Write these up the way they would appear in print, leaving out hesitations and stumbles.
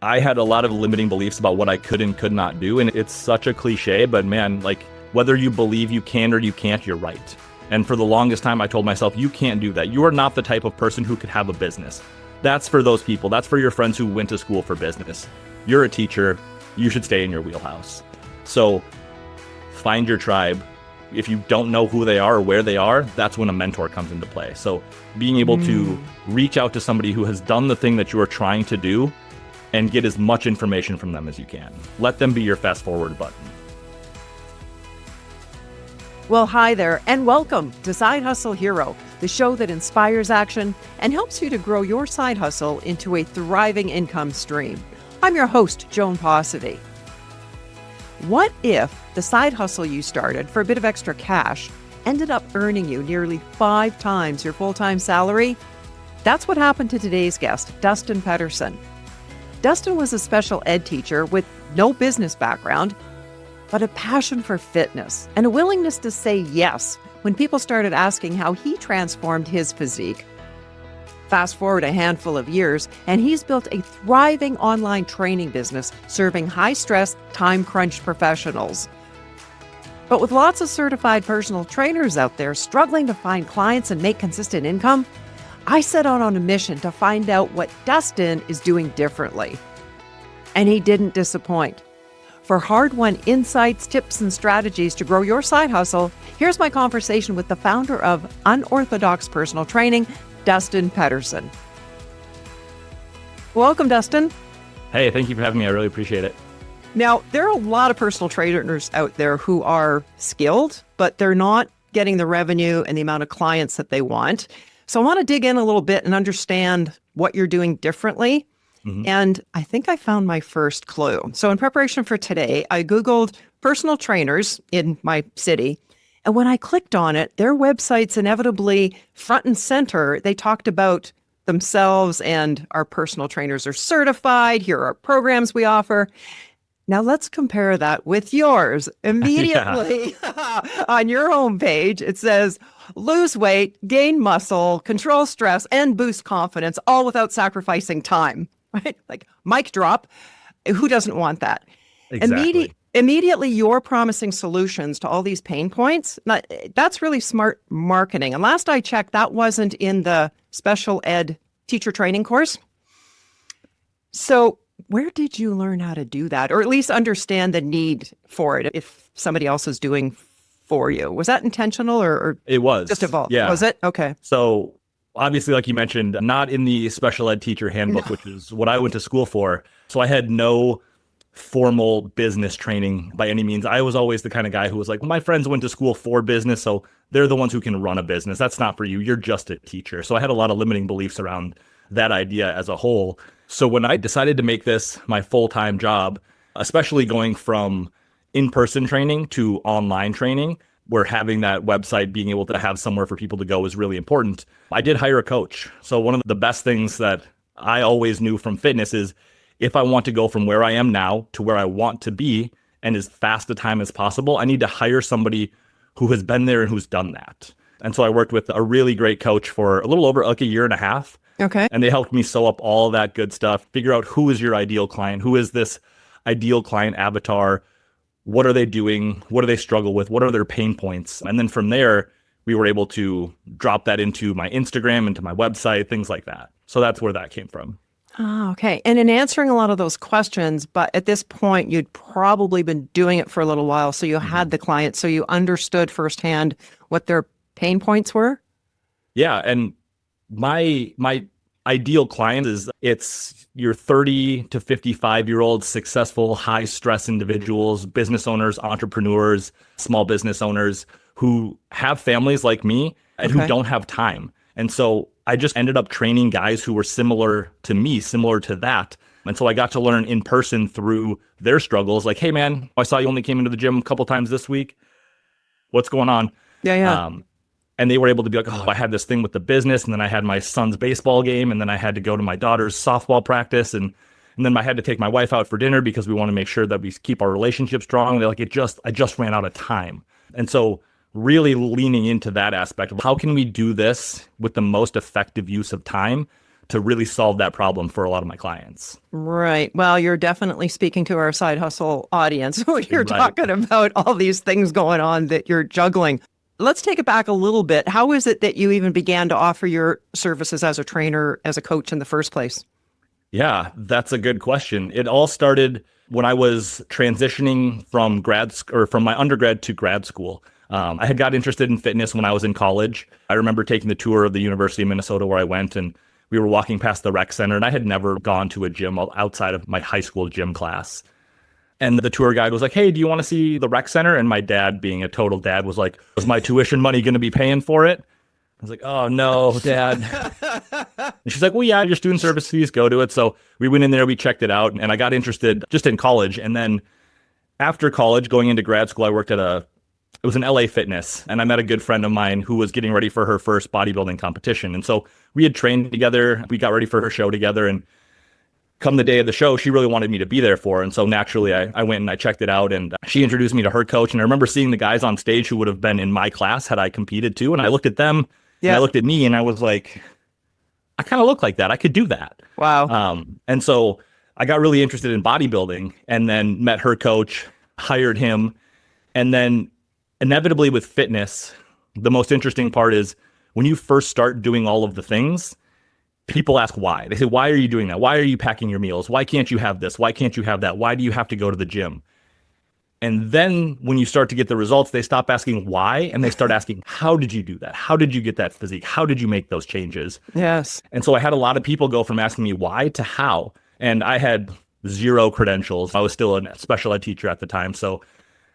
I had a lot of limiting beliefs about what I could and could not do. And it's such a cliche, but man, like whether you believe you can or you can't, you're right. And for the longest time, I told myself, you can't do that. You are not the type of person who could have a business. That's for those people. That's for your friends who went to school for business. You're a teacher. You should stay in your wheelhouse. So find your tribe. If you don't know who they are or where they are, that's when a mentor comes into play. So being able to reach out to somebody who has done the thing that you are trying to do and get as much information from them as you can. Let them be your fast forward button. Well, hi there, and welcome to Side Hustle Hero, the show that inspires action and helps you to grow your side hustle into a thriving income stream. I'm your host, Joan Posivy. What if the side hustle you started for a bit of extra cash ended up earning you nearly 5 times your full-time salary? That's what happened to today's guest, Dustin Pedersen. Dustin was a special ed teacher with no business background, but a passion for fitness and a willingness to say yes when people started asking how he transformed his physique. Fast forward a handful of years, and he's built a thriving online training business serving high-stress, time-crunched professionals. But with lots of certified personal trainers out there struggling to find clients and make consistent income, I set out on a mission to find out what Dustin is doing differently. And he didn't disappoint. For hard-won insights, tips, and strategies to grow your side hustle, here's my conversation with the founder of Unorthodox Personal Training, Dustin Pedersen. Welcome, Dustin. Hey, thank you for having me. I really appreciate it. Now, there are a lot of personal trainers out there who are skilled, but they're not getting the revenue and the amount of clients that they want. So I want to dig in a little bit and understand what you're doing differently. And I think I found my first clue. So in preparation for today, I Googled personal trainers in my city. And when I clicked on it, their websites inevitably front and center, they talked about themselves and our personal trainers are certified. Here are programs we offer. Now let's compare that with yours. Immediately on your homepage, it says, lose weight, gain muscle, control stress, and boost confidence, all without sacrificing time, right? Like mic drop. Who doesn't want that? Exactly. Immediately, you're promising solutions to all these pain points. That's really smart marketing. And last I checked, that wasn't in the special ed teacher training course. So where did you learn how to do that? Or at least understand the need for it if somebody else is doing for you? Was that intentional or it was just evolved? Yeah. Was it? Okay. So obviously, like you mentioned, not in the special ed teacher handbook, which is what I went to school for. So I had no formal business training by any means. I was always the kind of guy who was like, my friends went to school for business, so they're the ones who can run a business. That's not for you. You're just a teacher. So I had a lot of limiting beliefs around that idea as a whole. So when I decided to make this my full-time job, especially going from in-person training to online training, where having that website, being able to have somewhere for people to go is really important, I did hire a coach. So one of the best things that I always knew from fitness is if I want to go from where I am now to where I want to be and as fast a time as possible, I need to hire somebody who has been there and who's done that. And so I worked with a really great coach for a little over like a year and a half. Okay. And they helped me sew up all that good stuff, figure out who is your ideal client, who is this ideal client avatar, what are they doing, what do they struggle with, what are their pain points? And then from there, we were able to drop that into my Instagram, into my website, things like that. So that's where that came from. Ah, okay. And in answering a lot of those questions, but at this point, you'd probably been doing it for a little while. So you had the clients, so you understood firsthand what their pain points were? Yeah. And my ideal client is it's your 30 to 55-year-old successful, high stress individuals, business owners, entrepreneurs, small business owners who have families like me and who don't have time. And so I just ended up training guys who were similar to me, similar to that. And so I got to learn in person through their struggles. Like, hey, man, I saw you only came into the gym a couple times this week. What's going on? Yeah. And they were able to be like, oh, I had this thing with the business, and then I had my son's baseball game, and then I had to go to my daughter's softball practice, and then I had to take my wife out for dinner because we want to make sure that we keep our relationship strong. They're like, I just ran out of time. And so really leaning into that aspect of how can we do this with the most effective use of time to really solve that problem for a lot of my clients. Right. Well, you're definitely speaking to our side hustle audience when you're talking about all these things going on that you're juggling. Let's take it back a little bit. How is it that you even began to offer your services as a trainer, as a coach in the first place? Yeah, that's a good question. It all started when I was transitioning from my undergrad to grad school. I had got interested in fitness when I was in college. I remember taking the tour of the University of Minnesota where I went, and we were walking past the rec center, and I had never gone to a gym outside of my high school gym class. And the tour guide was like, "Hey, do you want to see the rec center?" And my dad, being a total dad, was like, "Was my tuition money going to be paying for it?" I was like, "Oh no, Dad." And she's like, "Well, yeah, your student service fees go to it." So we went in there, we checked it out, and I got interested just in college. And then after college, going into grad school, I worked at it was an LA Fitness, and I met a good friend of mine who was getting ready for her first bodybuilding competition. And so we had trained together, we got ready for her show together, and come the day of the show, she really wanted me to be there for her. And so naturally, I went and I checked it out, and she introduced me to her coach. And I remember seeing the guys on stage who would have been in my class had I competed too. And I looked at them, and I looked at me, and I was like, I kind of look like that. I could do that. Wow. And so I got really interested in bodybuilding, and then met her coach, hired him. And then inevitably with fitness, the most interesting part is when you first start doing all of the things, people ask why. They say, "Why are you doing that? Why are you packing your meals? Why can't you have this? Why can't you have that? Why do you have to go to the gym?" And then when you start to get the results, they stop asking why, and they start asking, "How did you do that? How did you get that physique? How did you make those changes?" Yes. And so I had a lot of people go from asking me why to how. And I had zero credentials. I was still a special ed teacher at the time. So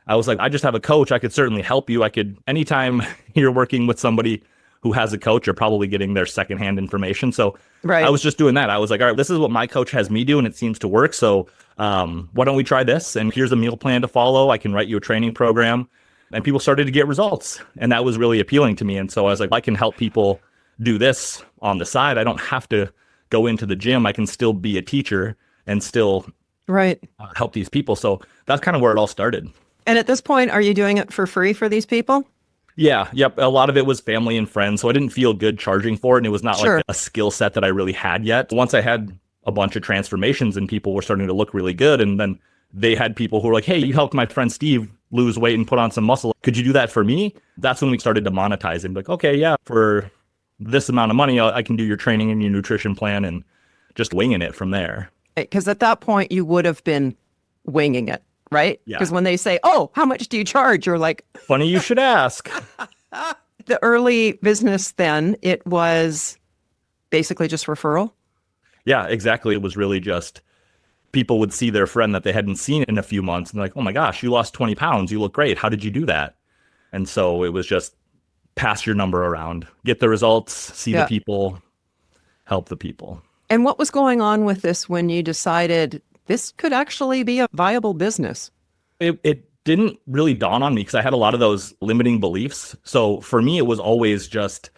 I was like, I just have a coach. I could certainly help you. Anytime you're working with somebody who has a coach, you're probably getting their secondhand information. So I was just doing that. I was like, all right, this is what my coach has me do, and it seems to work. So why don't we try this? And here's a meal plan to follow. I can write you a training program. And people started to get results. And that was really appealing to me. And so I was like, I can help people do this on the side. I don't have to go into the gym. I can still be a teacher and still help these people. So that's kind of where it all started. And at this point, are you doing it for free for these people? Yeah. Yep. A lot of it was family and friends. So I didn't feel good charging for it. And it was not like a skill set that I really had yet. Once I had a bunch of transformations and people were starting to look really good, and then they had people who were like, "Hey, you helped my friend Steve lose weight and put on some muscle. Could you do that for me?" That's when we started to monetize and be like, "Okay, yeah, for this amount of money, I can do your training and your nutrition plan," and just winging it from there. Because at that point, you would have been winging it, right? Yeah. Because when they say, "Oh, how much do you charge?" You're like, "Funny you should ask." The early business then, it was basically just referral? Yeah, exactly. It was really just people would see their friend that they hadn't seen in a few months and they're like, "Oh my gosh, you lost 20 pounds. You look great. How did you do that?" And so it was just pass your number around, get the results, see the people, help the people. And what was going on with this when you decided this could actually be a viable business? It didn't really dawn on me because I had a lot of those limiting beliefs. So for me, it was always just,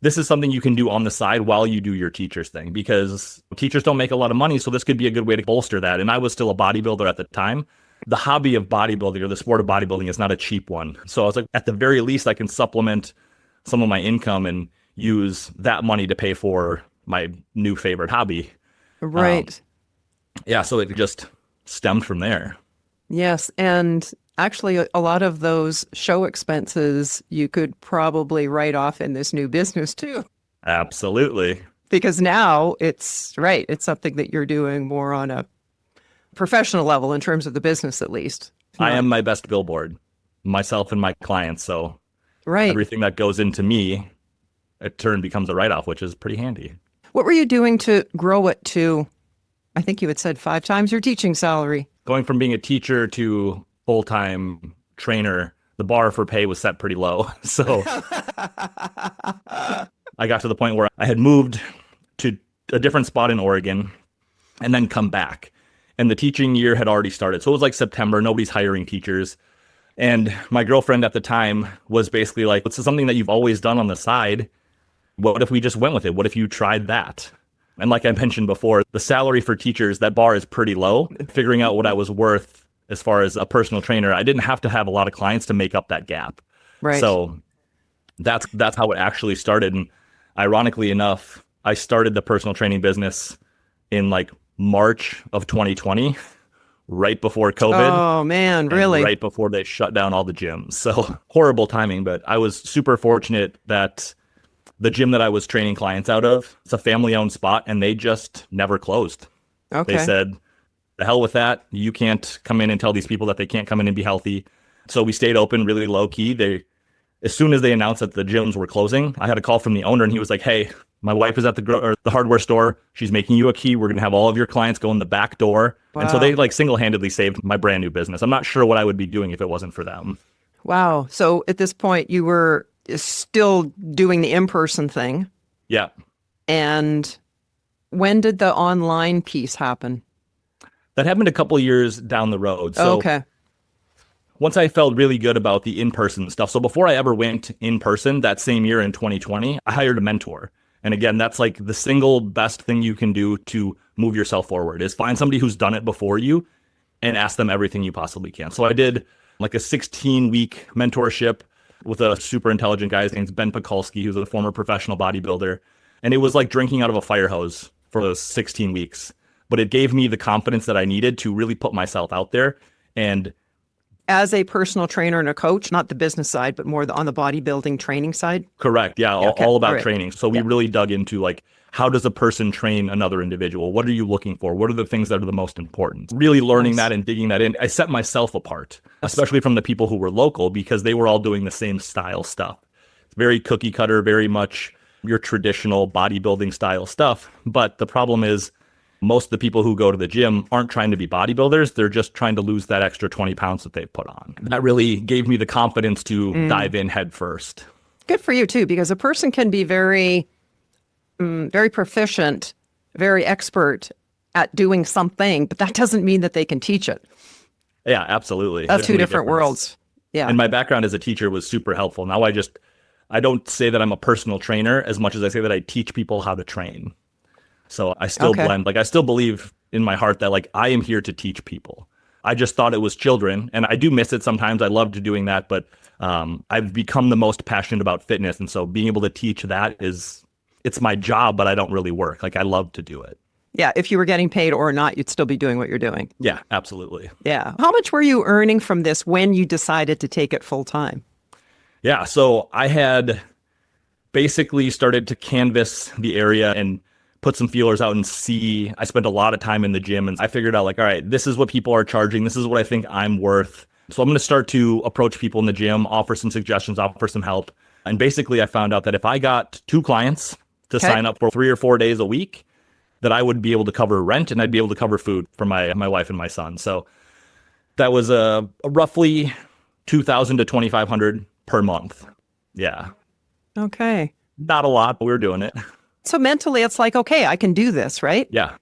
this is something you can do on the side while you do your teacher's thing, because teachers don't make a lot of money. So this could be a good way to bolster that. And I was still a bodybuilder at the time. The hobby of bodybuilding, or the sport of bodybuilding, is not a cheap one. So I was like, at the very least, I can supplement some of my income and use that money to pay for my new favorite hobby. Right. So it just stemmed from there. Yes. And actually, a lot of those show expenses you could probably write off in this new business too. Absolutely. Because now it's something that you're doing more on a professional level in terms of the business, at least. I am my best billboard, myself and my clients. So everything that goes into me, in turn becomes a write-off, which is pretty handy. What were you doing to grow it to, I think you had said 5 times your teaching salary? Going from being a teacher to full-time trainer, the bar for pay was set pretty low. So I got to the point where I had moved to a different spot in Oregon and then come back. And the teaching year had already started. So it was like September. Nobody's hiring teachers. And my girlfriend at the time was basically like, "This is something that you've always done on the side. What if we just went with it? What if you tried that?" And like I mentioned before, the salary for teachers, that bar is pretty low. Figuring out what I was worth as far as a personal trainer, I didn't have to have a lot of clients to make up that gap. Right. So that's how it actually started. And ironically enough, I started the personal training business in like March of 2020, right before COVID. Oh man, really? Right before they shut down all the gyms. So horrible timing, but I was super fortunate that the gym that I was training clients out of, it's a family-owned spot, and they just never closed. Okay. They said, the hell with that. You can't come in and tell these people that they can't come in and be healthy. So we stayed open really low key. As soon as they announced that the gyms were closing, I had a call from the owner and he was like, hey, my wife is at the hardware store. She's making you a key. We're going to have all of your clients go in the back door. Wow. And so they like single-handedly saved my brand new business. I'm not sure what I would be doing if it wasn't for them. Wow. So at this point, you were still doing the in-person thing. Yeah. And when did the online piece happen? That happened a couple of years down the road. So okay. Once I felt really good about the in-person stuff. So before I ever went in person that same year in 2020, I hired a mentor. And again, that's like the single best thing you can do to move yourself forward is find somebody who's done it before you and ask them everything you possibly can. So I did like a 16-week mentorship with a super intelligent guy. His name's Ben Pekulski, who's a former professional bodybuilder. And it was like drinking out of a fire hose for those 16 weeks. But it gave me the confidence that I needed to really put myself out there. And as a personal trainer and a coach, not the business side, but more on the bodybuilding training side? Correct. Yeah. Okay. All about all right. training. So we really dug into like, how does a person train another individual? What are you looking for? What are the things that are the most important? Really learning that and digging that in. I set myself apart, especially from the people who were local, because they were all doing the same style stuff. It's very cookie cutter, very much your traditional bodybuilding style stuff. But the problem is, most of the people who go to the gym aren't trying to be bodybuilders. They're just trying to lose that extra 20 pounds that they've put on. That really gave me the confidence to dive in head first. Good for you too, because a person can be very, very proficient, very expert at doing something, but that doesn't mean that they can teach it. Yeah, absolutely. That's two different worlds. Yeah. And my background as a teacher was super helpful. Now I don't say that I'm a personal trainer as much as I say that I teach people how to train. So I still blend, like I still believe in my heart that like I am here to teach people. I just thought it was children, and I do miss it sometimes. I loved doing that, but I've become the most passionate about fitness. And so being able to teach that it's my job, but I don't really work. Like I love to do it. Yeah. If you were getting paid or not, you'd still be doing what you're doing. Yeah, absolutely. Yeah. How much were you earning from this when you decided to take it full time? Yeah. So I had basically started to canvas the area and put some feelers out and see. I spent a lot of time in the gym and I figured out like, all right, this is what people are charging. This is what I think I'm worth. So I'm going to start to approach people in the gym, offer some suggestions, offer some help. And basically I found out that if I got 2 clients to sign up for 3 or 4 days a week, that I would be able to cover rent and I'd be able to cover food for my wife and my son. So that was a roughly $2,000 to $2,500 per month. Yeah. Okay. Not a lot, but we were doing it. So mentally, it's like, okay, I can do this, right? Yeah.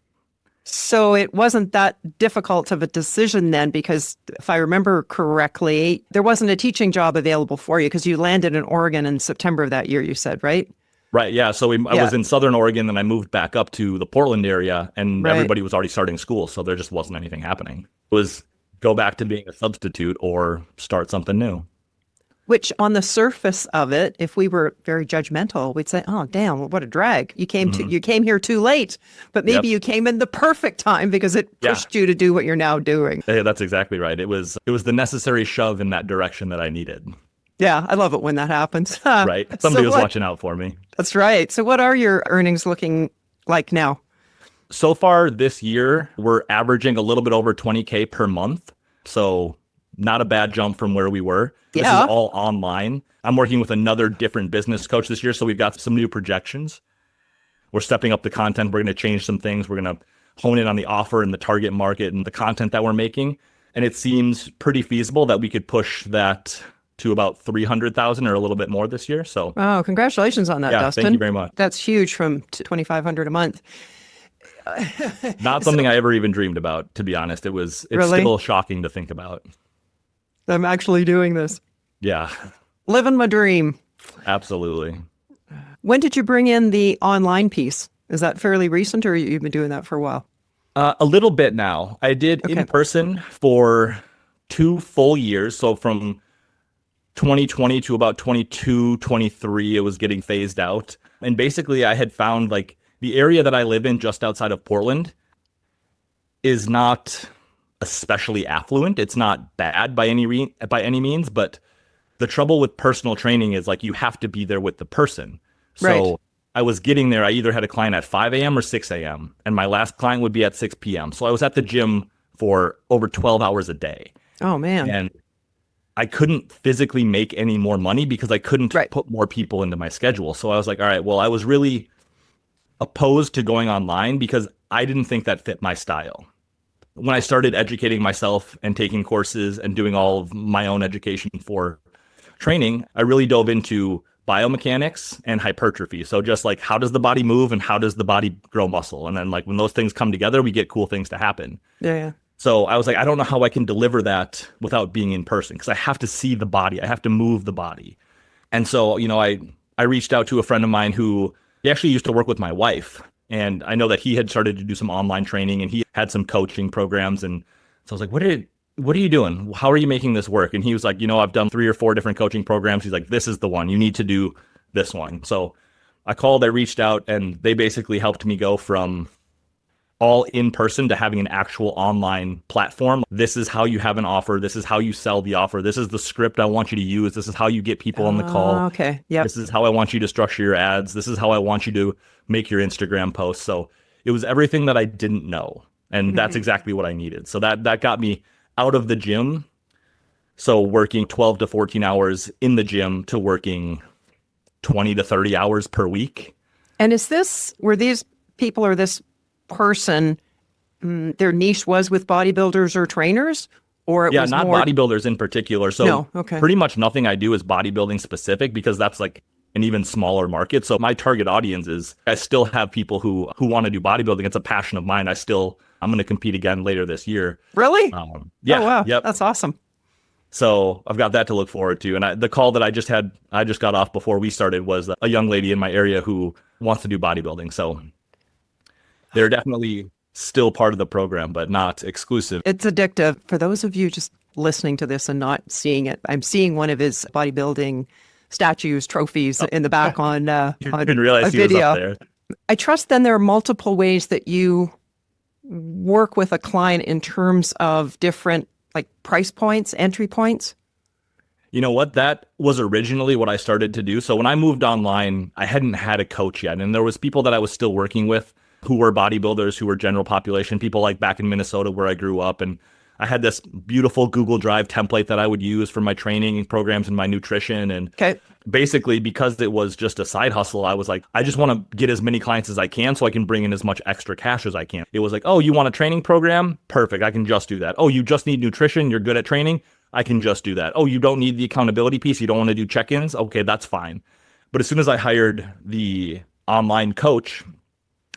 So it wasn't that difficult of a decision then, because if I remember correctly, there wasn't a teaching job available for you because you landed in Oregon in September of that year, you said, right? Right. Yeah. So I was in Southern Oregon, then I moved back up to the Portland area, and everybody was already starting school. So there just wasn't anything happening. It was go back to being a substitute or start something new. Which on the surface of it, if we were very judgmental, we'd say, oh, damn, what a drag. You came here too late, but maybe you came in the perfect time because it pushed you to do what you're now doing. Hey, that's exactly right. It was the necessary shove in that direction that I needed. Yeah, I love it when that happens. Right. Somebody was watching out for me. That's right. So what are your earnings looking like now? So far this year, we're averaging a little bit over 20K per month. So not a bad jump from where we were. This is all online. I'm working with another different business coach this year, so we've got some new projections. We're stepping up the content. We're going to change some things. We're going to hone in on the offer and the target market and the content that we're making. And it seems pretty feasible that we could push that to about 300,000 or a little bit more this year. So, oh, congratulations on that, Dustin. Thank you very much. That's huge from $2,500 a month. Not something I ever even dreamed about, to be honest. It's still shocking to think about. I'm actually doing this. Yeah. Living my dream. Absolutely. When did you bring in the online piece? Is that fairly recent, or you've been doing that for a while? A little bit now. I did in person for 2 full years. So from 2020 to about 22, 23, it was getting phased out. And basically I had found like the area that I live in just outside of Portland is not especially affluent. It's not bad by any means, but the trouble with personal training is like you have to be there with the person. So Right. I was getting there. I either had a client at 5 a.m. or 6 a.m. and my last client would be at 6 p.m. So I was at the gym for over 12 hours a day. Oh, man. And I couldn't physically make any more money because I couldn't Right. put more people into my schedule. So I was like, all right, well, I was really opposed to going online because I didn't think that fit my style. When I started educating myself and taking courses and doing all of my own education for training, I really dove into biomechanics and hypertrophy. So just like, how does the body move and how does the body grow muscle? And then like when those things come together, we get cool things to happen. Yeah. So I was like, I don't know how I can deliver that without being in person because I have to see the body. I have to move the body. And so, I reached out to a friend of mine who he actually used to work with my wife. And I know that he had started to do some online training and he had some coaching programs. And so I was like, what are you doing? How are you making this work? And he was like, I've done 3 or 4 different coaching programs. He's like, this is the one. You need to do this one. So I reached out, and they basically helped me go from all in person to having an actual online platform. This is how you have an offer. This is how you sell the offer. This is the script I want you to use. This is how you get people on the call. Okay. Yeah. This is how I want you to structure your ads. This is how I want you to make your Instagram posts. So it was everything that I didn't know. And that's exactly what I needed. So that got me out of the gym. So working 12 to 14 hours in the gym to working 20 to 30 hours per week. And were these people or this person, their niche was with bodybuilders or trainers? Or it was not more bodybuilders in particular. So No, okay. pretty much nothing I do is bodybuilding specific because that's like an even smaller market. So my target audience is, I still have people who want to do bodybuilding. It's a passion of mine. I'm going to compete again later this year. Really? Yeah. Oh, wow. Yep. That's awesome. So I've got that to look forward to. And the call that I just got off before we started was a young lady in my area who wants to do bodybuilding. So they're definitely still part of the program, but not exclusive. It's addictive. For those of you just listening to this and not seeing it, I'm seeing one of his bodybuilding statues, trophies in the back on Didn't realize a he was video. up there. I trust then there are multiple ways that you work with a client in terms of different like price points, entry points. You know what? That was originally what I started to do. So when I moved online, I hadn't had a coach yet. And there was people that I was still working with who were bodybuilders, who were general population, people like back in Minnesota where I grew up. And I had this beautiful Google Drive template that I would use for my training programs and my nutrition. And basically, because it was just a side hustle, I was like, I just want to get as many clients as I can so I can bring in as much extra cash as I can. It was like, oh, you want a training program? Perfect. I can just do that. Oh, you just need nutrition? You're good at training? I can just do that. Oh, you don't need the accountability piece? You don't want to do check-ins? Okay, that's fine. But as soon as I hired the online coach,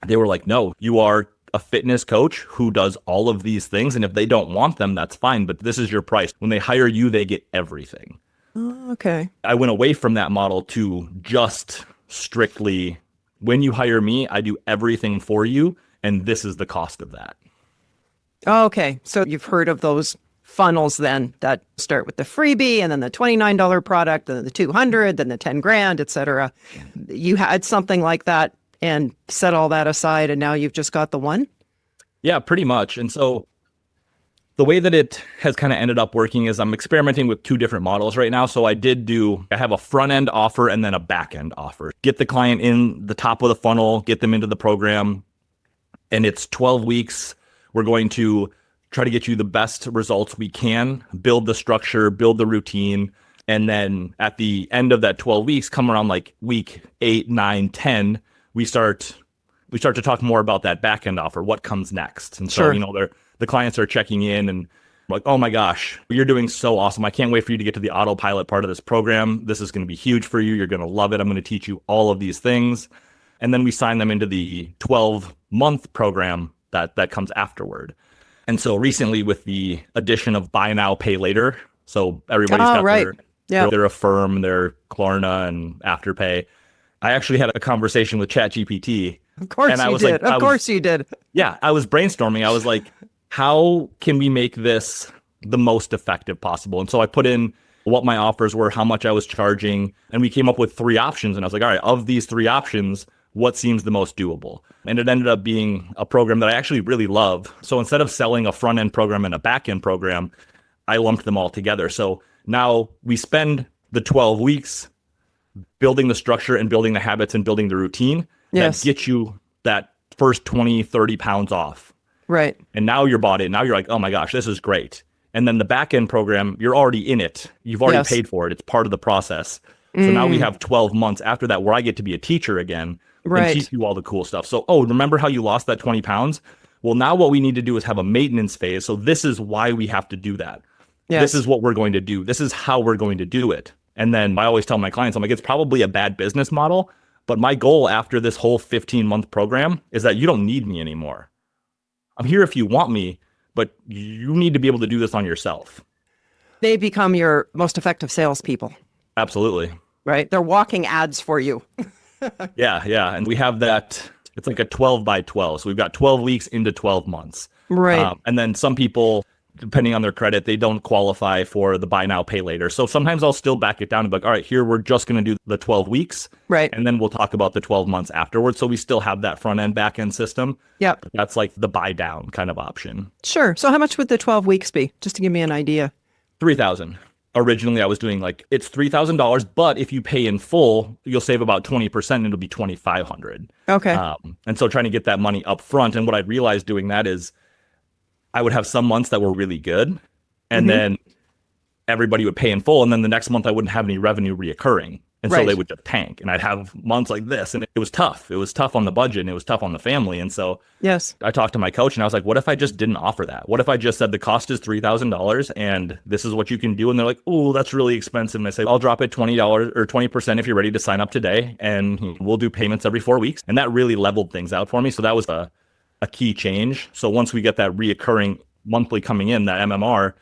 they were like, no, you are a fitness coach who does all of these things. And if they don't want them, that's fine. But this is your price. When they hire you, they get everything. Oh, okay. I went away from that model to just strictly, when you hire me, I do everything for you. And this is the cost of that. Oh, okay. So you've heard of those funnels then that start with the freebie and then the $29 product and then the $200, then the 10 grand, et cetera. You had something like that and set all that aside, and now you've just got the one? Yeah, pretty much. And so the way that it has kind of ended up working is I'm experimenting with 2 different models right now. So I have a front end offer and then a back end offer. Get the client in the top of the funnel, get them into the program. And it's 12 weeks. We're going to try to get you the best results we can, build the structure, build the routine. And then at the end of that 12 weeks, come around like week 8, 9, 10, we start to talk more about that back end offer, what comes next. And so, the clients are checking in and like, oh my gosh, you're doing so awesome. I can't wait for you to get to the autopilot part of this program. This is going to be huge for you. You're going to love it. I'm going to teach you all of these things. And then we sign them into the 12-month program that comes afterward. And so recently with the addition of buy now, pay later, so everybody's got their Affirm, their Klarna, and Afterpay. I actually had a conversation with ChatGPT. Of course and you did. Of course you did. Yeah, I was brainstorming. I was like, how can we make this the most effective possible? And so I put in what my offers were, how much I was charging, and we came up with 3 options. And I was like, all right, of these 3 options, what seems the most doable. And it ended up being a program that I actually really love. So instead of selling a front end program and a back end program, I lumped them all together. So now we spend the 12 weeks building the structure and building the habits and building the routine that get you that first 20, 30 pounds off. Right. And now you're bought in. Now you're like, oh my gosh, this is great. And then the back end program, you're already in it. You've already paid for it. It's part of the process. So now we have 12 months after that where I get to be a teacher again and teach you all the cool stuff. So, remember how you lost that 20 pounds? Well, now what we need to do is have a maintenance phase. So this is why we have to do that. Yes. This is what we're going to do. This is how we're going to do it. And then I always tell my clients, I'm like, it's probably a bad business model, but my goal after this whole 15-month program is that you don't need me anymore. I'm here if you want me, but you need to be able to do this on yourself. They become your most effective salespeople. Absolutely. Right? They're walking ads for you. Yeah. And we have that, it's like a 12 by 12. So we've got 12 weeks into 12 months. Right. And then some people, depending on their credit, they don't qualify for the buy now, pay later. So sometimes I'll still back it down and be like, all right, here, we're just going to do the 12 weeks. Right. And then we'll talk about the 12 months afterwards. So we still have that front end, back end system. Yep. That's like the buy down kind of option. Sure. So how much would the 12 weeks be? Just to give me an idea. $3,000. Originally, I was doing like, it's $3,000, but if you pay in full, you'll save about 20% and it'll be $2,500. Okay. And so trying to get that money up front. And what I realized doing that is I would have some months that were really good. And then everybody would pay in full. And then the next month I wouldn't have any revenue reoccurring. And so they would just tank. And I'd have months like this. And it was tough. It was tough on the budget and it was tough on the family. And so I talked to my coach and I was like, what if I just didn't offer that? What if I just said the cost is $3,000 and this is what you can do? And they're like, oh, that's really expensive. And I say, I'll drop it $20 or 20% if you're ready to sign up today. And we'll do payments every 4 weeks. And that really leveled things out for me. So that was a key change. So once we get that reoccurring monthly coming in, that MMR,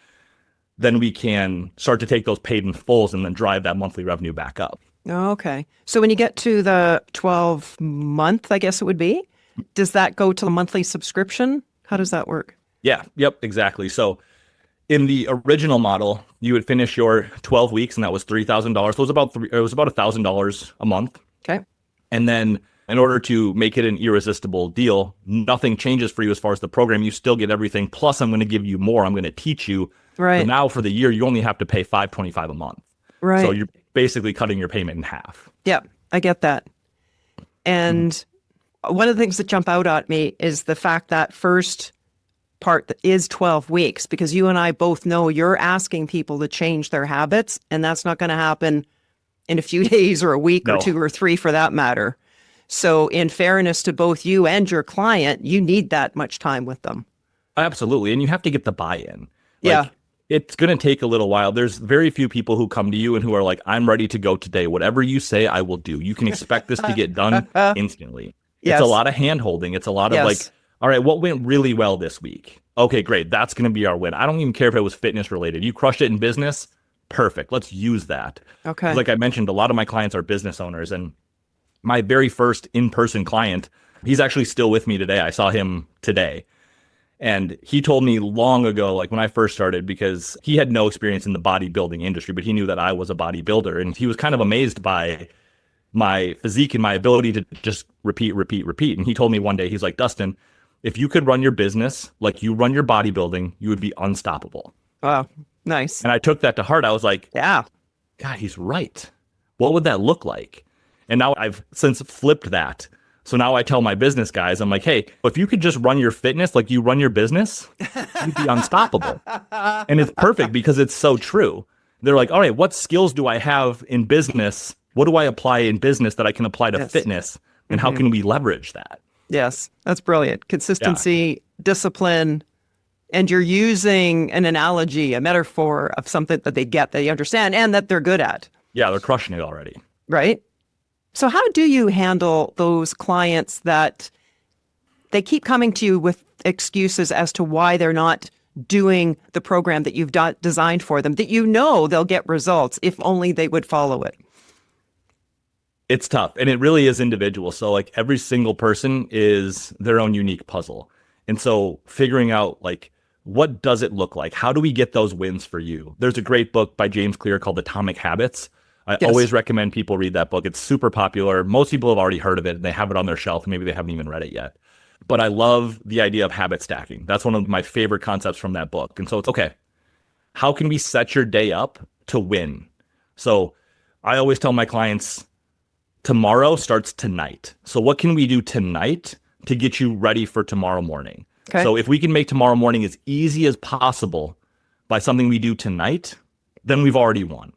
then we can start to take those paid in fulls and then drive that monthly revenue back up. Okay. So when you get to the 12 month, I guess it would be, does that go to a monthly subscription? How does that work? Yeah. Yep. Exactly. So in the original model, you would finish your 12 weeks and that was $3,000. So it was about $1,000 a month. Okay. And then in order to make it an irresistible deal, nothing changes for you as far as the program. You still get everything. Plus I'm going to give you more. I'm going to teach you. Right. So now for the year, you only have to pay $525 a month. Right. So you're basically cutting your payment in half. Yeah, I get that. And one of the things that jump out at me is the fact that first part that is 12 weeks, because you and I both know you're asking people to change their habits, and that's not going to happen in a few days or a week or 2 or 3 for that matter. So in fairness to both you and your client, you need that much time with them. Absolutely. And you have to get the buy-in. Yeah. It's going to take a little while. There's very few people who come to you and who are like, I'm ready to go today. Whatever you say, I will do. You can expect this to get done instantly. Yes. It's a lot of hand holding. It's a lot of like, all right, what went really well this week? Okay, great. That's going to be our win. I don't even care if it was fitness related. You crushed it in business. Perfect. Let's use that. Okay. Like I mentioned, a lot of my clients are business owners. And my very first in-person client, he's actually still with me today. I saw him today. And he told me long ago, like when I first started, because he had no experience in the bodybuilding industry, but he knew that I was a bodybuilder. And he was kind of amazed by my physique and my ability to just repeat. And he told me one day, he's like, Dustin, if you could run your business like you run your bodybuilding, you would be unstoppable. Wow. Nice. And I took that to heart. I was like, yeah, God, he's right. What would that look like? And now I've since flipped that. So now I tell my business guys, I'm like, hey, if you could just run your fitness like you run your business, you'd be unstoppable. And it's perfect because it's so true. They're like, all right, what skills do I have in business? What do I apply in business that I can apply to fitness? And how can we leverage that? Yes, that's brilliant. Consistency, discipline, and you're using an analogy, a metaphor of something that they get, that they understand, and that they're good at. Yeah, they're crushing it already. Right? So how do you handle those clients that they keep coming to you with excuses as to why they're not doing the program that you've designed for them, that you know they'll get results if only they would follow it? It's tough, and it really is individual. So like every single person is their own unique puzzle. And so figuring out like, what does it look like? How do we get those wins for you? There's a great book by James Clear called Atomic Habits. I Yes. always recommend people read that book. It's super popular. Most people have already heard of it and they have it on their shelf. Maybe they haven't even read it yet. But I love the idea of habit stacking. That's one of my favorite concepts from that book. And so it's okay. How can we set your day up to win? So I always tell my clients, tomorrow starts tonight. So what can we do tonight to get you ready for tomorrow morning? Okay. So if we can make tomorrow morning as easy as possible by something we do tonight, then we've already won.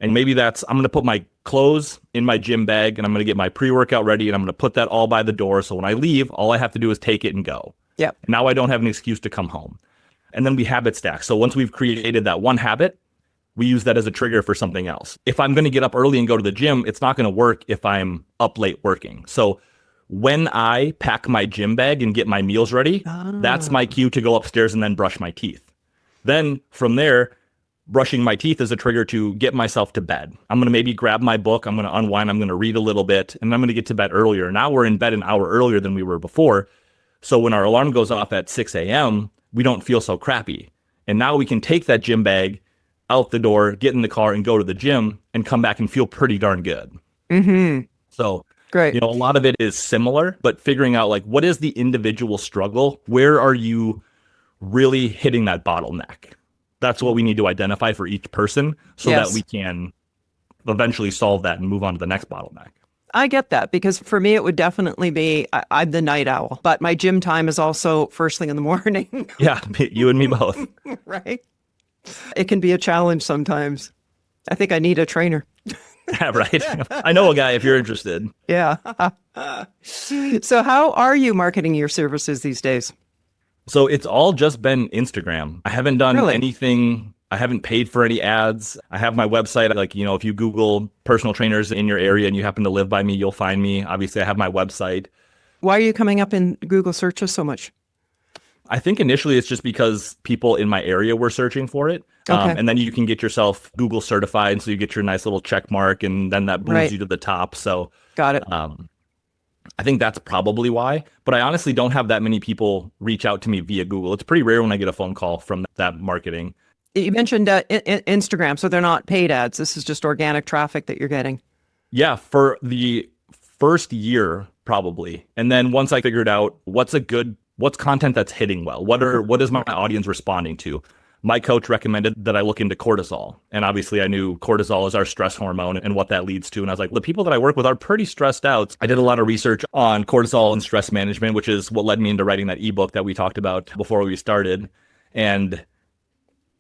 And maybe that's, I'm going to put my clothes in my gym bag and I'm going to get my pre-workout ready and I'm going to put that all by the door. So when I leave, all I have to do is take it and go. Yep. Now I don't have an excuse to come home. And then we habit stack. So once we've created that one habit, we use that as a trigger for something else. If I'm going to get up early and go to the gym, it's not going to work if I'm up late working. So when I pack my gym bag and get my meals ready, that's my cue to go upstairs and then brush my teeth. Then from there, brushing my teeth is a trigger to get myself to bed. I'm going to maybe grab my book. I'm going to unwind. I'm going to read a little bit and I'm going to get to bed earlier. Now we're in bed an hour earlier than we were before. So when our alarm goes off at 6 a.m., we don't feel so crappy. And now we can take that gym bag out the door, get in the car and go to the gym and come back and feel pretty darn good. So, Great. a lot of it is similar, but figuring out like, what is the individual struggle? Where are you really hitting that bottleneck? That's what we need to identify for each person so Yes. that we can eventually solve that and move on to the next bottleneck. I get that because for me, it would definitely be I'm the night owl, but my gym time is also first thing in the morning, Yeah, you and me both. right? It can be a challenge sometimes. I think I need a trainer. Yeah, right. I know a guy if you're interested. Yeah. So how are you marketing your services these days? So it's all just been Instagram. I haven't done Really? anything. I haven't paid for any ads. I have my website. Like, if you Google personal trainers in your area and you happen to live by me, you'll find me. Obviously, I have my website. Why are you coming up in Google searches so much? I think initially it's just because people in my area were searching for it. Okay. And then you can get yourself Google certified. So you get your nice little check mark and then that moves Right. you to the top. So Got it. I think that's probably why. But I honestly don't have that many people reach out to me via Google. It's pretty rare when I get a phone call from that marketing. You mentioned Instagram, so they're not paid ads. This is just organic traffic that you're getting. Yeah, for the first year, probably. And then once I figured out what's content that's hitting well, what is my audience responding to? My coach recommended that I look into cortisol. And obviously I knew cortisol is our stress hormone and what that leads to. And I was like, the people that I work with are pretty stressed out. I did a lot of research on cortisol and stress management, which is what led me into writing that ebook that we talked about before we started. And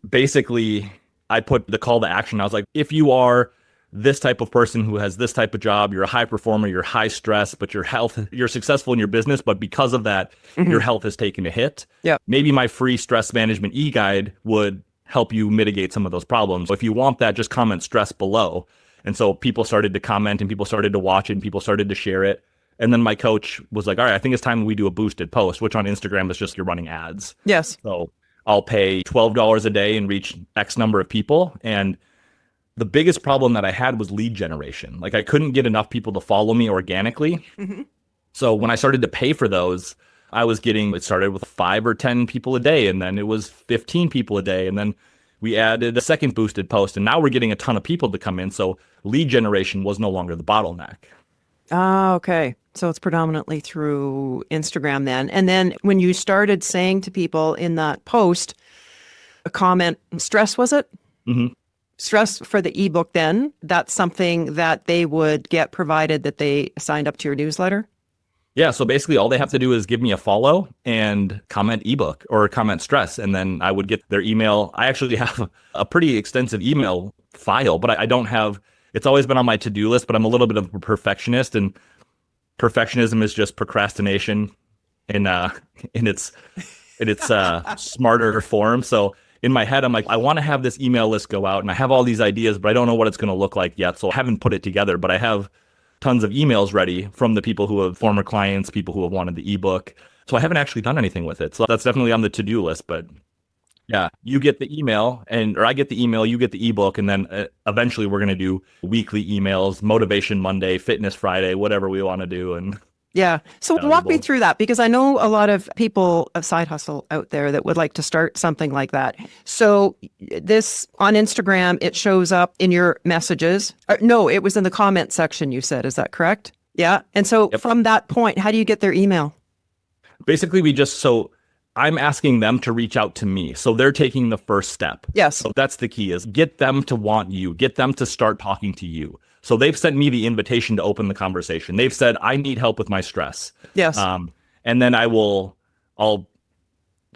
basically I put the call to action. I was like, if you are this type of person who has this type of job, you're a high performer, you're high stress, but you're successful in your business, but because of that, your health has taken a hit. Yeah. Maybe my free stress management e-guide would help you mitigate some of those problems. So if you want that, just comment stress below. And so people started to comment and people started to watch it and people started to share it. And then my coach was like, all right, I think it's time we do a boosted post, which on Instagram is just you're running ads. Yes. So I'll pay $12 a day and reach X number of people. And the biggest problem that I had was lead generation. Like I couldn't get enough people to follow me organically. So when I started to pay for those, it started with 5 or 10 people a day. And then it was 15 people a day. And then we added a second boosted post. And now we're getting a ton of people to come in. So lead generation was no longer the bottleneck. Ah, okay. So it's predominantly through Instagram then. And then when you started saying to people in that post, a comment, stress was it? Mm-hmm. Stress for the ebook then, that's something that they would get provided that they signed up to your newsletter? Yeah, so basically all they have to do is give me a follow and comment ebook or comment stress, and then I would get their email. I actually have a pretty extensive email file, but I don't have, it's always been on my to-do list, but I'm a little bit of a perfectionist, and perfectionism is just procrastination in its smarter form. So in my head, I'm like, I want to have this email list go out and I have all these ideas, but I don't know what it's going to look like yet. So I haven't put it together, but I have tons of emails ready from the people who have former clients, people who have wanted the ebook. So I haven't actually done anything with it. So that's definitely on the to-do list. But yeah, you get the email or I get the email, you get the ebook. And then eventually we're going to do weekly emails, Motivation Monday, Fitness Friday, whatever we want to do. And Yeah. So walk me valuable. through that, because I know a lot of people of side hustle out there that would like to start something like that. So this on Instagram, it shows up in your messages. No, it was in the comment section, you said. Is that correct? Yeah. And so Yep. from that point, how do you get their email? Basically, I'm asking them to reach out to me. So they're taking the first step. Yes. So that's the key, is get them to want you, get them to start talking to you. So they've sent me the invitation to open the conversation. They've said, I need help with my stress. Yes. And then I'll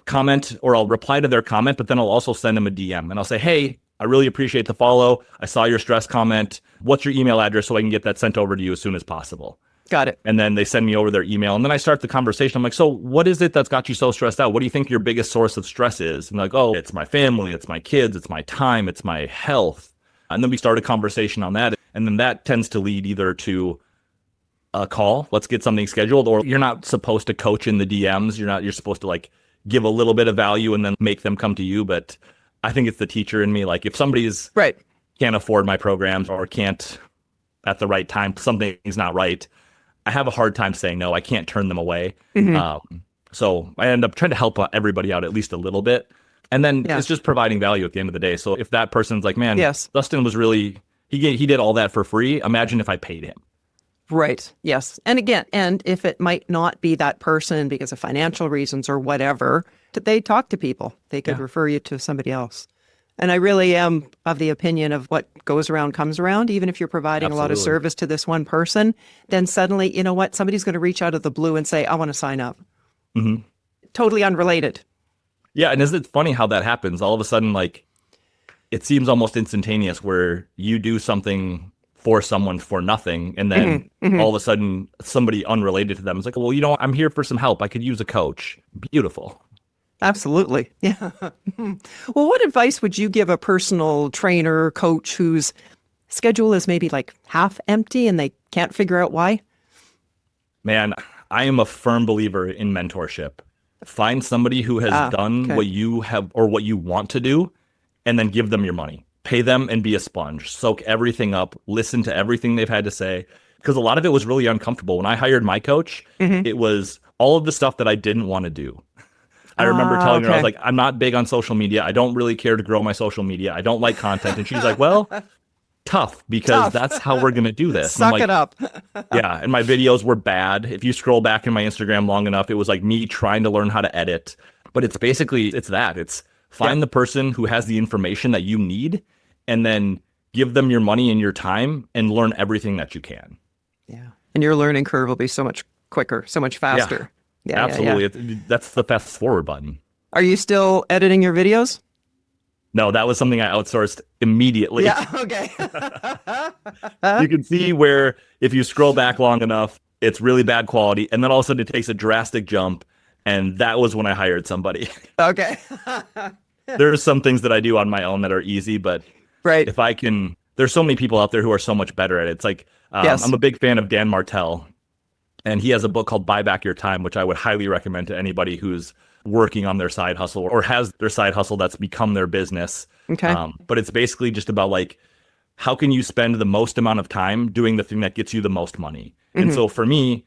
comment, or I'll reply to their comment, but then I'll also send them a DM and I'll say, hey, I really appreciate the follow. I saw your stress comment. What's your email address so I can get that sent over to you as soon as possible? Got it. And then they send me over their email, and then I start the conversation. I'm like, so what is it that's got you so stressed out? What do you think your biggest source of stress is? And like, oh, it's my family, it's my kids, it's my time, it's my health. And then we start a conversation on that. And then that tends to lead either to a call, let's get something scheduled, or you're not supposed to coach in the DMs. You're supposed to like give a little bit of value and then make them come to you. But I think it's the teacher in me. Like if somebody's Right. can't afford my programs or can't at the right time, something's not right, I have a hard time saying no. I can't turn them away. So I end up trying to help everybody out at least a little bit. And then it's just providing value at the end of the day. So if that person's like, man, Dustin was really, he did all that for free. Imagine if I paid him. Right. Yes. And again, and if it might not be that person because of financial reasons or whatever, they talk to people. They could refer you to somebody else. And I really am of the opinion of what goes around comes around. Even if you're providing a lot of service to this one person, then suddenly, you know what? Somebody's going to reach out of the blue and say, I want to sign up. Totally unrelated. Yeah. And isn't it funny how that happens? All of a sudden, like, it seems almost instantaneous where you do something for someone for nothing. And then all of a sudden, somebody unrelated to them is like, well, I'm here for some help. I could use a coach. Beautiful. Absolutely. Yeah. Well, what advice would you give a personal trainer, coach whose schedule is maybe like half empty and they can't figure out why? Man, I am a firm believer in mentorship. Find somebody who has done what you have or what you want to do, and then give them your money. Pay them and be a sponge. Soak everything up. Listen to everything they've had to say. Because a lot of it was really uncomfortable. When I hired my coach, it was all of the stuff that I didn't want to do. I remember telling her, I was like, I'm not big on social media. I don't really care to grow my social media. I don't like content. And she's like, well, tough, because that's how we're going to do this. Suck it up. Yeah. And my videos were bad. If you scroll back in my Instagram long enough, it was like me trying to learn how to edit. But it's basically, it's find the person who has the information that you need, and then give them your money and your time and learn everything that you can. Yeah. And your learning curve will be so much quicker, so much faster. Yeah, absolutely. That's the fast forward button. Are you still editing your videos? No, that was something I outsourced immediately. Yeah, okay. You can see where if you scroll back long enough, it's really bad quality. And then all of a sudden it takes a drastic jump. And that was when I hired somebody. Okay. There's some things that I do on my own that are easy, but if I can, there's so many people out there who are so much better at it. It's like, I'm a big fan of Dan Martell. And he has a book called Buy Back Your Time, which I would highly recommend to anybody who's working on their side hustle or has their side hustle that's become their business. Okay. But it's basically just about like, how can you spend the most amount of time doing the thing that gets you the most money? And so for me,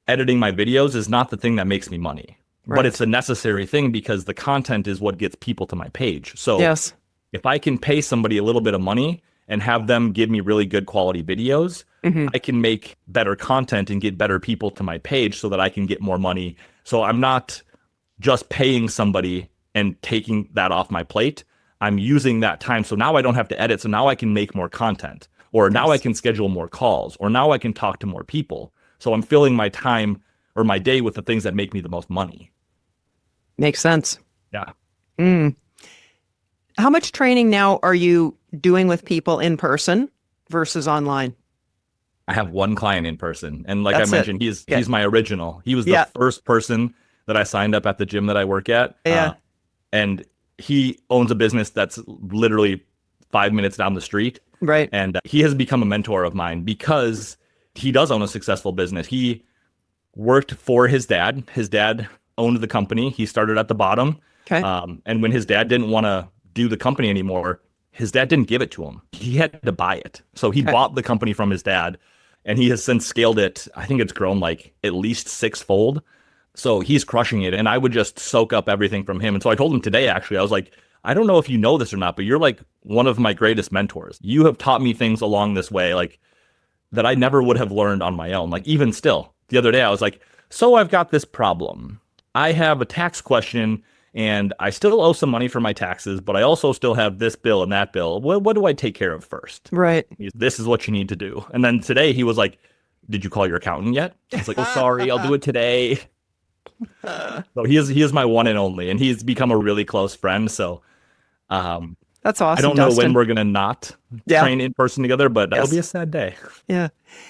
editing my videos is not the thing that makes me money, but it's a necessary thing because the content is what gets people to my page. So if I can pay somebody a little bit of money and have them give me really good quality videos, I can make better content and get better people to my page so that I can get more money. So I'm not just paying somebody and taking that off my plate. I'm using that time. So now I don't have to edit. So now I can make more content, or now I can schedule more calls, or now I can talk to more people. So I'm filling my time or my day with the things that make me the most money. Makes sense. Yeah. How much training now are you doing with people in person versus online? I have one client in person. And like I mentioned, he's my original. He was the first person that I signed up at the gym that I work at. And he owns a business that's literally 5 minutes down the street. Right. And he has become a mentor of mine because he does own a successful business. He worked for his dad. His dad owned the company. He started at the bottom. Okay. And when his dad didn't want to do the company anymore, his dad didn't give it to him. He had to buy it. So he bought the company from his dad. And he has since scaled it. I think it's grown like at least sixfold. So he's crushing it. And I would just soak up everything from him. And so I told him today, actually, I was like, I don't know if you know this or not, but you're like one of my greatest mentors. You have taught me things along this way, like that I never would have learned on my own. Like even still, the other day, I was like, so I've got this problem. I have a tax question and I still owe some money for my taxes, but I also still have this bill and that bill. What do I take care of first? Right. This is what you need to do. And then today he was like, did you call your accountant yet? I was like, oh, sorry, I'll do it today. So he is my one and only, and he's become a really close friend. So that's awesome. I don't know Dustin. when we're going to not train in person together, but that'll be a sad day. Yeah.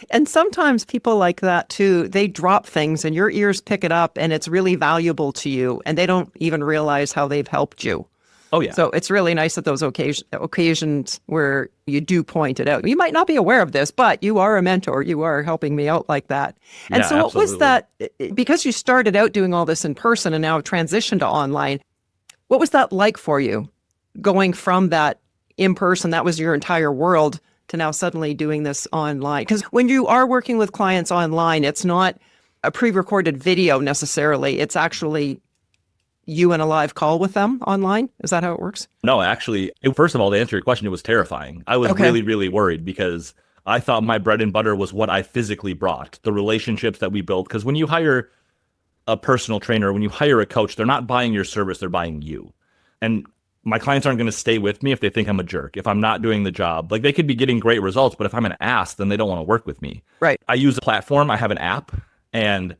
And sometimes people like that too, they drop things and your ears pick it up and it's really valuable to you and they don't even realize how they've helped you. Oh, yeah. So it's really nice at those occasions where you do point it out. You might not be aware of this, but you are a mentor. You are helping me out like that. And Yeah, so what was absolutely. that, because you started out doing all this in person and now transitioned to online, what was that like for you? Going from that in person, that was your entire world, to now suddenly doing this online? Because when you are working with clients online, it's not a pre-recorded video necessarily. It's actually you in a live call with them online. Is that how it works? No, actually, first of all, to answer your question, it was terrifying. I was really, really worried because I thought my bread and butter was what I physically brought, the relationships that we built. Because when you hire a personal trainer, when you hire a coach, they're not buying your service, they're buying you. And my clients aren't going to stay with me if they think I'm a jerk, if I'm not doing the job. Like they could be getting great results, but if I'm an ass, then they don't want to work with me. Right. I use a platform. I have an app, and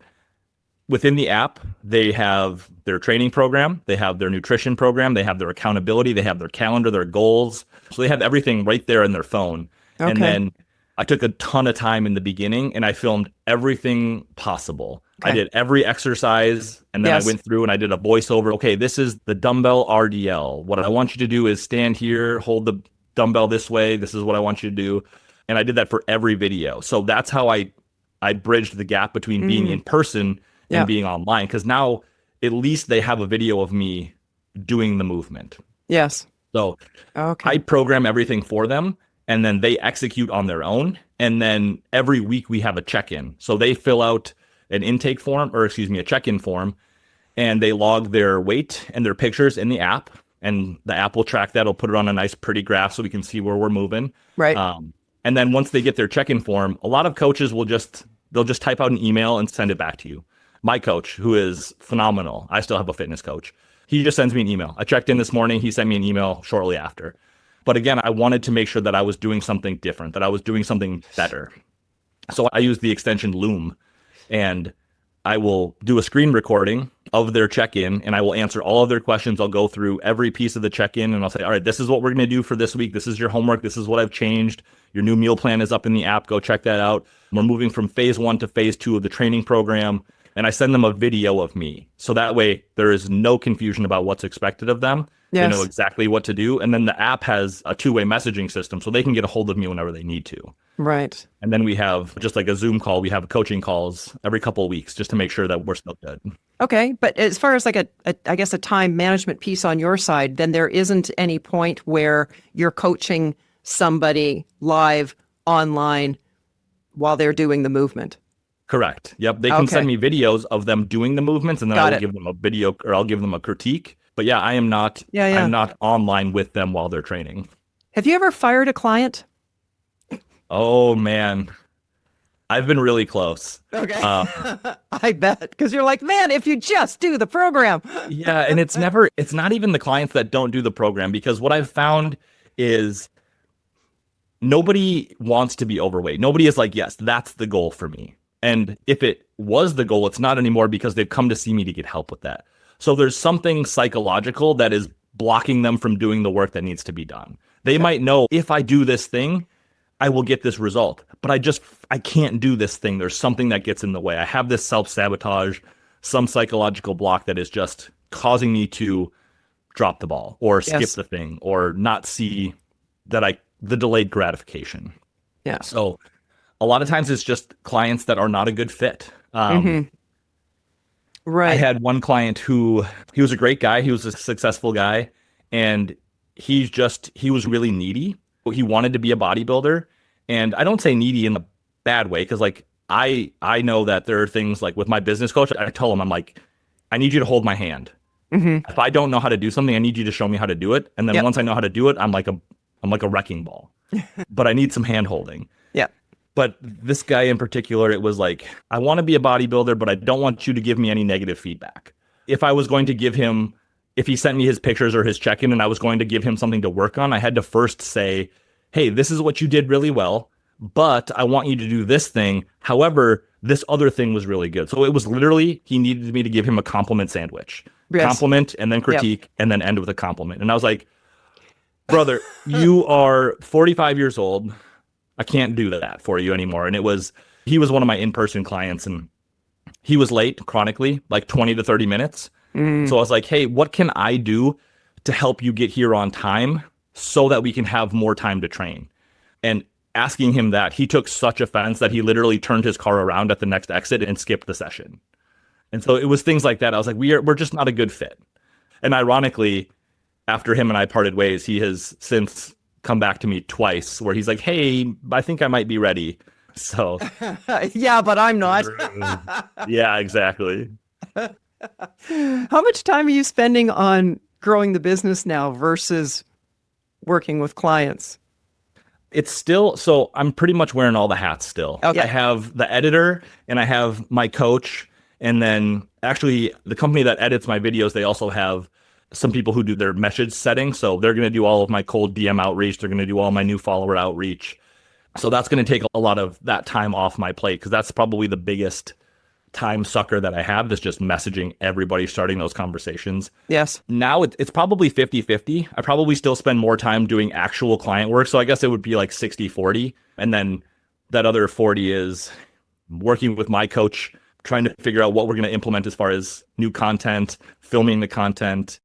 within the app, they have their training program, they have their nutrition program, they have their accountability, they have their calendar, their goals. So they have everything right there in their phone. Okay. And then I took a ton of time in the beginning and I filmed everything possible. Okay. I did every exercise, and then I went through and I did a voiceover. Okay, this is the dumbbell RDL. What I want you to do is stand here, hold the dumbbell this way. This is what I want you to do. And I did that for every video. So that's how I bridged the gap between being in person and being online. Because now at least they have a video of me doing the movement. Yes. So I program everything for them, and then they execute on their own. And then every week we have a check-in. So they fill out an intake form, or excuse me, a check-in form, and they log their weight and their pictures in the app. And the app will track that. It'll put it on a nice, pretty graph so we can see where we're moving. Right. And then once they get their check-in form, a lot of coaches they'll just type out an email and send it back to you. My coach, who is phenomenal, I still have a fitness coach, he just sends me an email. I checked in this morning. He sent me an email shortly after. But again, I wanted to make sure that I was doing something different, that I was doing something better. So I use the extension Loom, and I will do a screen recording of their check-in, and I will answer all of their questions. I'll go through every piece of the check-in, and I'll say, all right, this is what we're going to do for this week. This is your homework. This is what I've changed. Your new meal plan is up in the app. Go check that out. We're moving from phase 1 to phase 2 of the training program. And I send them a video of me. So that way there is no confusion about what's expected of them. Yes. They know exactly what to do. And then the app has a two-way messaging system, so they can get a hold of me whenever they need to. Right. And then we have, just like a Zoom call, we have coaching calls every couple of weeks just to make sure that we're still good. Okay. But as far as like I guess a time management piece on your side, then there isn't any point where you're coaching somebody live online while they're doing the movement. Correct. Yep. They can send me videos of them doing the movements, and then I will give them a video, or I'll give them a critique. But yeah, I am not I'm not online with them while they're training. Have you ever fired a client? Oh man. I've been really close. Okay. I bet, because you're like, man, if you just do the program. Yeah, and it's not even the clients that don't do the program, because what I've found is nobody wants to be overweight. Nobody is like, yes, that's the goal for me. And if it was the goal, it's not anymore, because they've come to see me to get help with that. So there's something psychological that is blocking them from doing the work that needs to be done. They might know, if I do this thing, I will get this result, but I can't do this thing. There's something that gets in the way. I have this self-sabotage, some psychological block that is just causing me to drop the ball or skip the thing, or not see that the delayed gratification. Yeah. So a lot of times it's just clients that are not a good fit. Right. I had one client he was a great guy. He was a successful guy, and he was really needy. He wanted to be a bodybuilder. And I don't say needy in the bad way. Cause like I know that there are things like with my business coach, I tell him, I'm like, I need you to hold my hand. If I don't know how to do something, I need you to show me how to do it. And then once I know how to do it, I'm like a wrecking ball, but I need some hand holding. Yeah. But this guy in particular, it was like, I want to be a bodybuilder, but I don't want you to give me any negative feedback. If I was going to give him, if he sent me his pictures or his check-in and I was going to give him something to work on, I had to first say, hey, this is what you did really well, but I want you to do this thing. However, this other thing was really good. So it was literally, he needed me to give him a compliment sandwich. Yes. Compliment and then critique and then end with a compliment. And I was like, brother, you are 45 years old. I can't do that for you anymore. And he was one of my in-person clients and he was late chronically, like 20 to 30 minutes. So I was like, hey, what can I do to help you get here on time so that we can have more time to train? And asking him that, he took such offense that he literally turned his car around at the next exit and skipped the session. And so it was things like that. I was like, we're just not a good fit. And ironically, after him and I parted ways, he has since come back to me twice where he's like, hey, I think I might be ready. So yeah, but I'm not. Yeah, exactly. How much time are you spending on growing the business now versus working with clients? It's still, so I'm pretty much wearing all the hats still. Okay. I have the editor and I have my coach. And then actually the company that edits my videos, they also have some people who do their message setting. So they're going to do all of my cold DM outreach. They're going to do all my new follower outreach. So that's going to take a lot of that time off my plate because that's probably the biggest time sucker that I have, is just messaging everybody, starting those conversations. Yes. Now it's probably 50-50. I probably still spend more time doing actual client work. So I guess it would be like 60-40. And then that other 40 is working with my coach, trying to figure out what we're going to implement as far as new content, filming the content,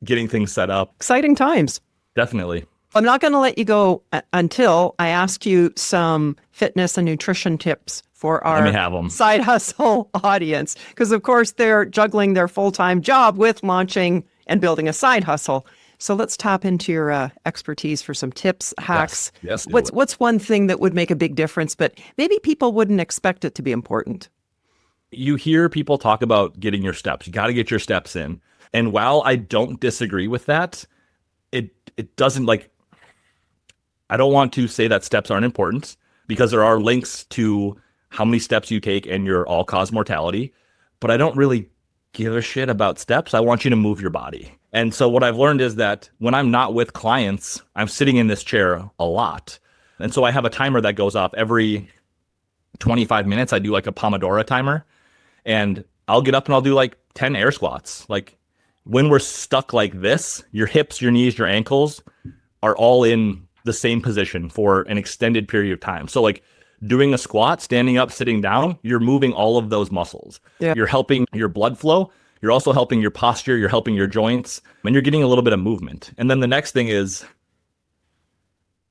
getting things set up. Exciting times. Definitely. I'm not going to let you go until I ask you some fitness and nutrition tips for our side hustle audience. Because, of course, they're juggling their full-time job with launching and building a side hustle. So let's tap into your expertise for some tips, hacks. Yes. What's one thing that would make a big difference, but maybe people wouldn't expect it to be important? You hear people talk about getting your steps. You got to get your steps in. And while I don't disagree with that, it doesn't, like, I don't want to say that steps aren't important, because there are links to how many steps you take and your all-cause mortality, but I don't really give a shit about steps. I want you to move your body. And so what I've learned is that when I'm not with clients, I'm sitting in this chair a lot. And so I have a timer that goes off every 25 minutes. I do like a Pomodoro timer, and I'll get up and I'll do like 10 air squats. Like, when we're stuck like this, your hips, your knees, your ankles are all in the same position for an extended period of time. So like doing a squat, standing up, sitting down, you're moving all of those muscles. Yeah. You're helping your blood flow. You're also helping your posture. You're helping your joints, and you're getting a little bit of movement. And then the next thing is,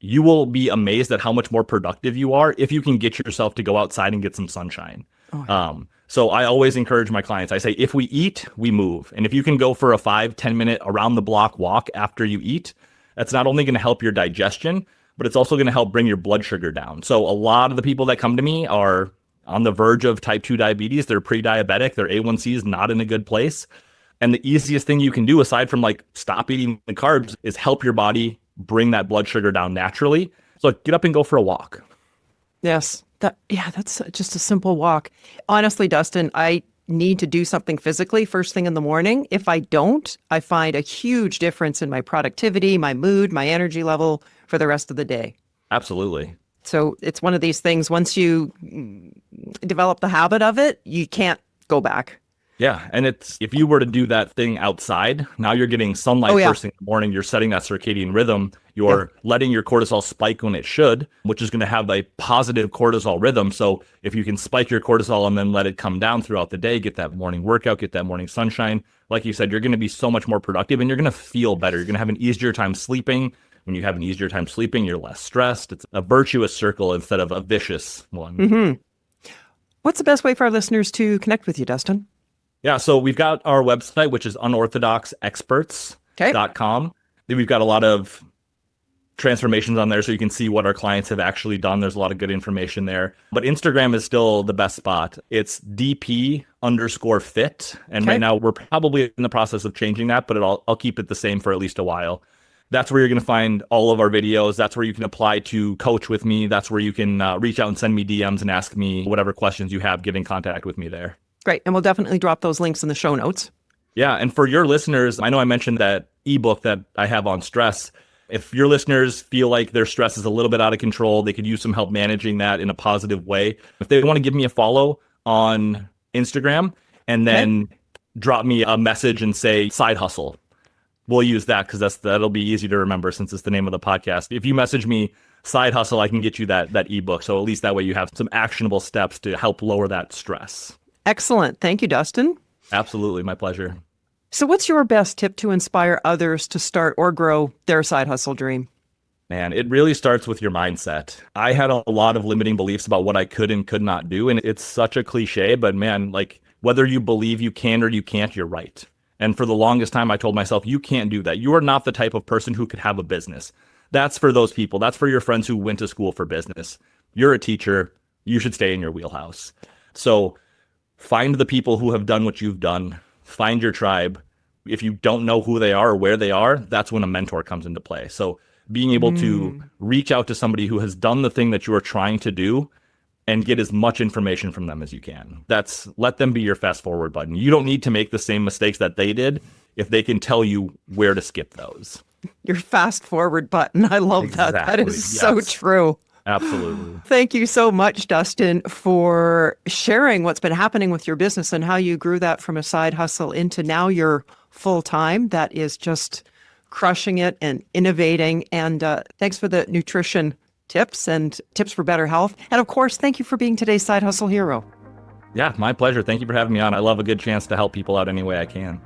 you will be amazed at how much more productive you are if you can get yourself to go outside and get some sunshine. So I always encourage my clients. I say, if we eat, we move. And if you can go for a 5-10 minute around the block walk after you eat, that's not only going to help your digestion, but it's also going to help bring your blood sugar down. So a lot of the people that come to me are on the verge of type 2 diabetes. They're pre-diabetic. Their A1C is not in a good place. And the easiest thing you can do, aside from like stop eating the carbs, is help your body bring that blood sugar down naturally. So get up and go for a walk. Yes. That's just a simple walk. Honestly, Dustin, I need to do something physically first thing in the morning. If I don't, I find a huge difference in my productivity, my mood, my energy level for the rest of the day. Absolutely. So it's one of these things, once you develop the habit of it, you can't go back. Yeah. And if you were to do that thing outside, now you're getting sunlight first thing in the morning. You're setting that circadian rhythm. You're letting your cortisol spike when it should, which is going to have a positive cortisol rhythm. So if you can spike your cortisol and then let it come down throughout the day, get that morning workout, get that morning sunshine, like you said, you're going to be so much more productive and you're going to feel better. You're going to have an easier time sleeping. When you have an easier time sleeping, you're less stressed. It's a virtuous circle instead of a vicious one. Mm-hmm. What's the best way for our listeners to connect with you, Dustin? Yeah, so we've got our website, which is unorthodoxexperts.com. Then we've got a lot of transformations on there so you can see what our clients have actually done. There's a lot of good information there. But Instagram is still the best spot. It's DP_fit. And right now we're probably in the process of changing that, but I'll keep it the same for at least a while. That's where you're going to find all of our videos. That's where you can apply to coach with me. That's where you can reach out and send me DMs and ask me whatever questions you have. Get in contact with me there. Great. And we'll definitely drop those links in the show notes. Yeah. And for your listeners, I know I mentioned that ebook that I have on stress. If your listeners feel like their stress is a little bit out of control, they could use some help managing that in a positive way. If they want to give me a follow on Instagram and then drop me a message and say side hustle, we'll use that because that'll be easy to remember since it's the name of the podcast. If you message me side hustle, I can get you that ebook. So at least that way you have some actionable steps to help lower that stress. Excellent. Thank you, Dustin. Absolutely. My pleasure. So what's your best tip to inspire others to start or grow their side hustle dream? Man, it really starts with your mindset. I had a lot of limiting beliefs about what I could and could not do. And it's such a cliche, but man, like whether you believe you can or you can't, you're right. And for the longest time, I told myself, you can't do that. You are not the type of person who could have a business. That's for those people. That's for your friends who went to school for business. You're a teacher. You should stay in your wheelhouse. So find the people who have done what you've done. Find your tribe. If you don't know who they are or where they are, that's when a mentor comes into play. So being able to reach out to somebody who has done the thing that you are trying to do and get as much information from them as you can. Let them be your fast forward button. You don't need to make the same mistakes that they did if they can tell you where to skip those. Your fast forward button. I love that. That is so true. Absolutely. Thank you so much, Dustin, for sharing what's been happening with your business and how you grew that from a side hustle into now your full time. That is just crushing it and innovating. And thanks for the nutrition tips and tips for better health. And of course, thank you for being today's Side Hustle Hero. Yeah, my pleasure. Thank you for having me on. I love a good chance to help people out any way I can.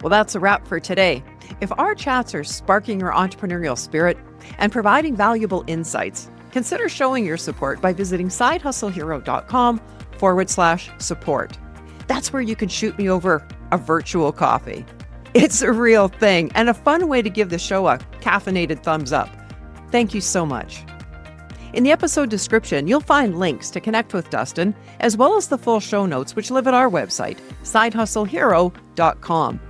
Well, that's a wrap for today. If our chats are sparking your entrepreneurial spirit and providing valuable insights, consider showing your support by visiting sidehustlehero.com/support. That's where you can shoot me over a virtual coffee. It's a real thing and a fun way to give the show a caffeinated thumbs up. Thank you so much. In the episode description, you'll find links to connect with Dustin, as well as the full show notes, which live at our website, sidehustlehero.com.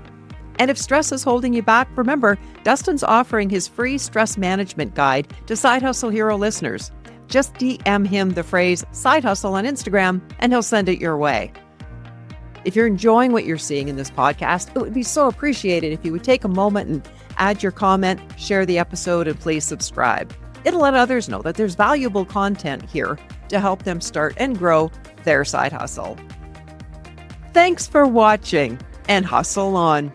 And if stress is holding you back, remember, Dustin's offering his free stress management guide to Side Hustle Hero listeners. Just DM him the phrase Side Hustle on Instagram, and he'll send it your way. If you're enjoying what you're seeing in this podcast, it would be so appreciated if you would take a moment and add your comment, share the episode, and please subscribe. It'll let others know that there's valuable content here to help them start and grow their side hustle. Thanks for watching, and hustle on.